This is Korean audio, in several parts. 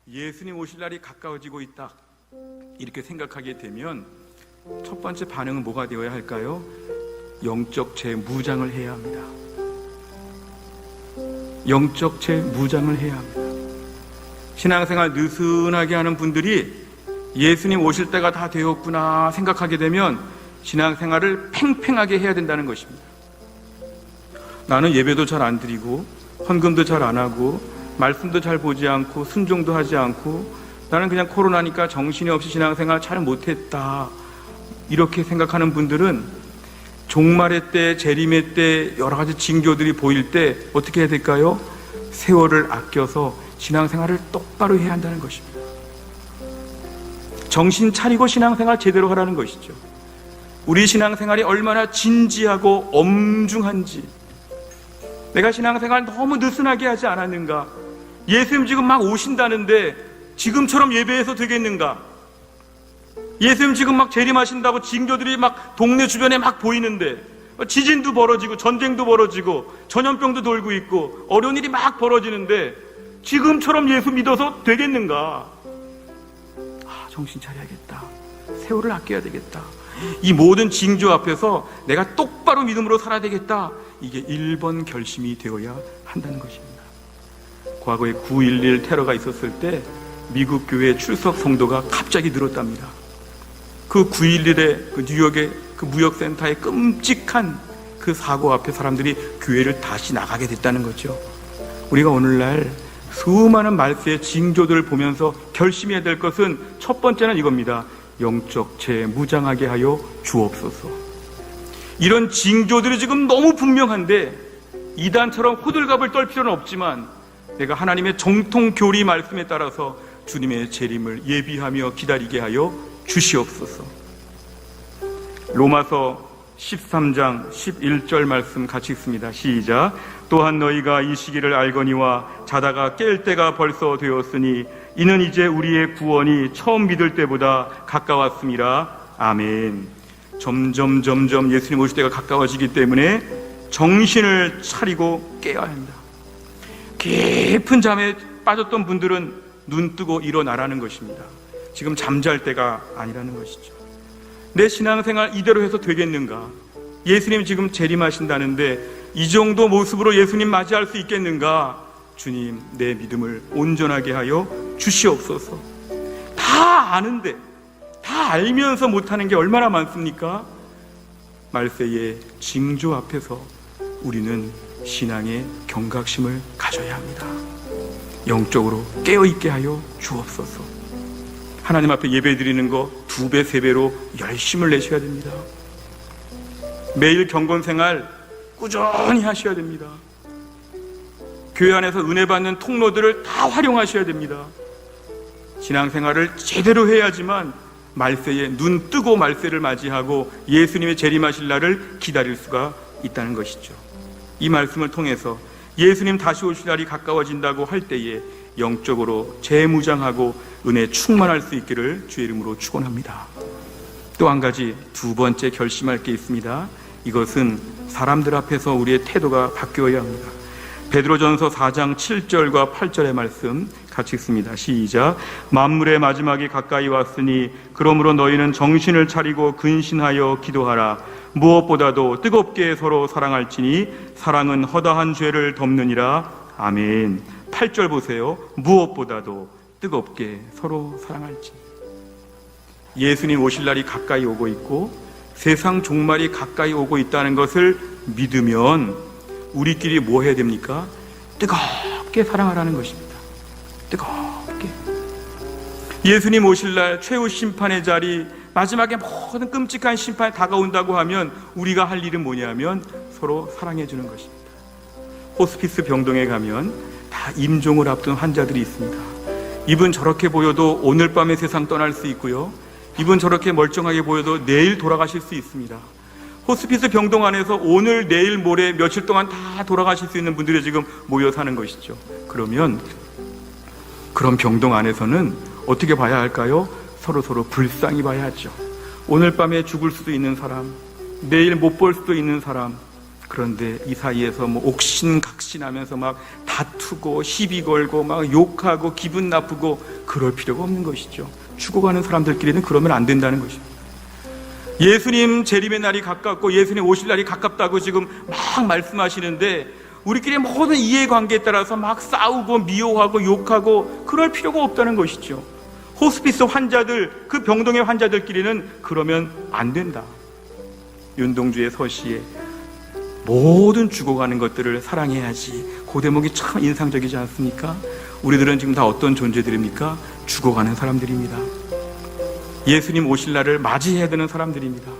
예수님 오실 날이 가까워지고 있다, 이렇게 생각하게 되면 첫 번째 반응은 뭐가 되어야 할까요? 영적 재무장을 해야 합니다. 영적 재무장을 해야 합니다. 신앙생활 느슨하게 하는 분들이 예수님 오실 때가 다 되었구나 생각하게 되면 신앙생활을 팽팽하게 해야 된다는 것입니다. 나는 예배도 잘 안 드리고 헌금도 잘 안 하고 말씀도 잘 보지 않고 순종도 하지 않고 나는 그냥 코로나니까 정신이 없이 신앙생활 잘 못했다, 이렇게 생각하는 분들은 종말의 때, 재림의 때 여러 가지 징조들이 보일 때 어떻게 해야 될까요? 세월을 아껴서 신앙생활을 똑바로 해야 한다는 것입니다. 정신 차리고 신앙생활 제대로 하라는 것이죠. 우리 신앙생활이 얼마나 진지하고 엄중한지, 내가 신앙생활 너무 느슨하게 하지 않았는가? 예수님 지금 막 오신다는데 지금처럼 예배해서 되겠는가? 예수님 지금 막 재림하신다고 징조들이 막 동네 주변에 막 보이는데 지진도 벌어지고 전쟁도 벌어지고 전염병도 돌고 있고 어려운 일이 막 벌어지는데 지금처럼 예수 믿어서 되겠는가? 정신 차려야겠다. 세월을 아껴야 되겠다. 이 모든 징조 앞에서 내가 똑바로 믿음으로 살아야 되겠다. 이게 1번 결심이 되어야 한다는 것입니다. 과거에 9.11 테러가 있었을 때 미국 교회 출석 성도가 갑자기 늘었답니다. 그 9.11의 그 뉴욕의 그 무역센터의 끔찍한 그 사고 앞에 사람들이 교회를 다시 나가게 됐다는 거죠. 우리가 오늘날 수많은 말세의 징조들을 보면서 결심해야 될 것은 첫 번째는 이겁니다. 영적 재무장하게 하여 주옵소서. 이런 징조들이 지금 너무 분명한데 이단처럼 호들갑을 떨 필요는 없지만 내가 하나님의 정통 교리 말씀에 따라서 주님의 재림을 예비하며 기다리게 하여 주시옵소서. 로마서 13장 11절 말씀 같이 읽습니다. 시작. 또한 너희가 이 시기를 알거니와 자다가 깰 때가 벌써 되었으니 이는 이제 우리의 구원이 처음 믿을 때보다 가까웠음이라. 아멘. 점점 예수님 오실 때가 가까워지기 때문에 정신을 차리고 깨어야 합니다. 깊은 잠에 빠졌던 분들은 눈 뜨고 일어나라는 것입니다. 지금 잠잘 때가 아니라는 것이죠. 내 신앙생활 이대로 해서 되겠는가? 예수님 지금 재림하신다는데 이 정도 모습으로 예수님 맞이할 수 있겠는가? 주님, 내 믿음을 온전하게 하여 주시옵소서. 다 아는데, 다 알면서 못하는 게 얼마나 많습니까? 말세의 징조 앞에서 우리는 신앙의 경각심을 가져야 합니다. 영적으로 깨어있게 하여 주옵소서. 하나님 앞에 예배 드리는 거 2배, 3배로 열심을 내셔야 됩니다. 매일 경건생활 꾸준히 하셔야 됩니다. 교회 안에서 은혜 받는 통로들을 다 활용하셔야 됩니다. 신앙생활을 제대로 해야지만 말세에 눈 뜨고 말세를 맞이하고 예수님의 재림하실 날을 기다릴 수가 있다는 것이죠. 이 말씀을 통해서 예수님 다시 오실 날이 가까워진다고 할 때에 영적으로 재무장하고 은혜 충만할 수 있기를 주의 이름으로 축원합니다. 또 한 가지, 2번째 결심할 게 있습니다. 이것은 사람들 앞에서 우리의 태도가 바뀌어야 합니다. 베드로전서 4장 7절과 8절의 말씀 같이 읽습니다. 시작. 만물의 마지막이 가까이 왔으니 그러므로 너희는 정신을 차리고 근신하여 기도하라. 무엇보다도 뜨겁게 서로 사랑할지니 사랑은 허다한 죄를 덮느니라. 아멘. 8절 보세요. 무엇보다도 뜨겁게 서로 사랑할지니. 예수님 오실 날이 가까이 오고 있고 세상 종말이 가까이 오고 있다는 것을 믿으면 우리끼리 뭐 해야 됩니까? 뜨겁게 사랑하라는 것입니다. 뜨겁게. 예수님 오실 날 최후 심판의 자리, 마지막에 모든 끔찍한 심판이 다가온다고 하면 우리가 할 일은 뭐냐면 서로 사랑해 주는 것입니다. 호스피스 병동에 가면 다 임종을 앞둔 환자들이 있습니다. 이분 저렇게 보여도 오늘 밤에 세상 떠날 수 있고요, 이분 저렇게 멀쩡하게 보여도 내일 돌아가실 수 있습니다. 호스피스 병동 안에서 오늘, 내일, 모레, 며칠 동안 다 돌아가실 수 있는 분들이 지금 모여 사는 것이죠. 그러면 그런 병동 안에서는 어떻게 봐야 할까요? 서로 불쌍히 봐야죠. 오늘 밤에 죽을 수도 있는 사람, 내일 못 볼 수도 있는 사람, 그런데 이 사이에서 뭐 옥신각신하면서 막 다투고 시비 걸고 막 욕하고 기분 나쁘고 그럴 필요가 없는 것이죠. 죽어가는 사람들끼리는 그러면 안 된다는 것입니다. 예수님 재림의 날이 가깝고 예수님 오실 날이 가깝다고 지금 막 말씀하시는데 우리끼리 모든 이해관계에 따라서 막 싸우고 미워하고 욕하고 그럴 필요가 없다는 것이죠. 호스피스 환자들, 그 병동의 환자들끼리는 그러면 안 된다. 윤동주의 서시에 모든 죽어가는 것들을 사랑해야지, 그 대목이 참 인상적이지 않습니까? 우리들은 지금 다 어떤 존재들입니까? 죽어가는 사람들입니다. 예수님 오실 날을 맞이해야 되는 사람들입니다.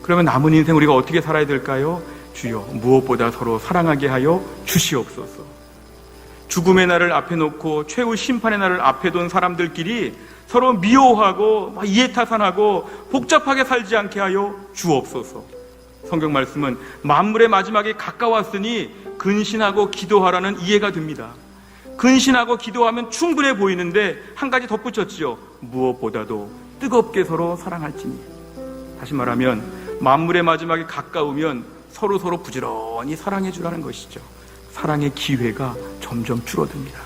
그러면 남은 인생 우리가 어떻게 살아야 될까요? 주여 무엇보다 서로 사랑하게 하여 주시옵소서. 죽음의 날을 앞에 놓고 최후 심판의 날을 앞에 둔 사람들끼리 서로 미워하고 이해타산하고 복잡하게 살지 않게 하여 주옵소서. 성경 말씀은 만물의 마지막이 가까웠으니 근신하고 기도하라는 이해가 됩니다. 근신하고 기도하면 충분해 보이는데 한 가지 덧붙였지요. 무엇보다도 뜨겁게 서로 사랑할지니. 다시 말하면 만물의 마지막이 가까우면 서로 부지런히 사랑해 주라는 것이죠. 사랑의 기회가 점점 줄어듭니다.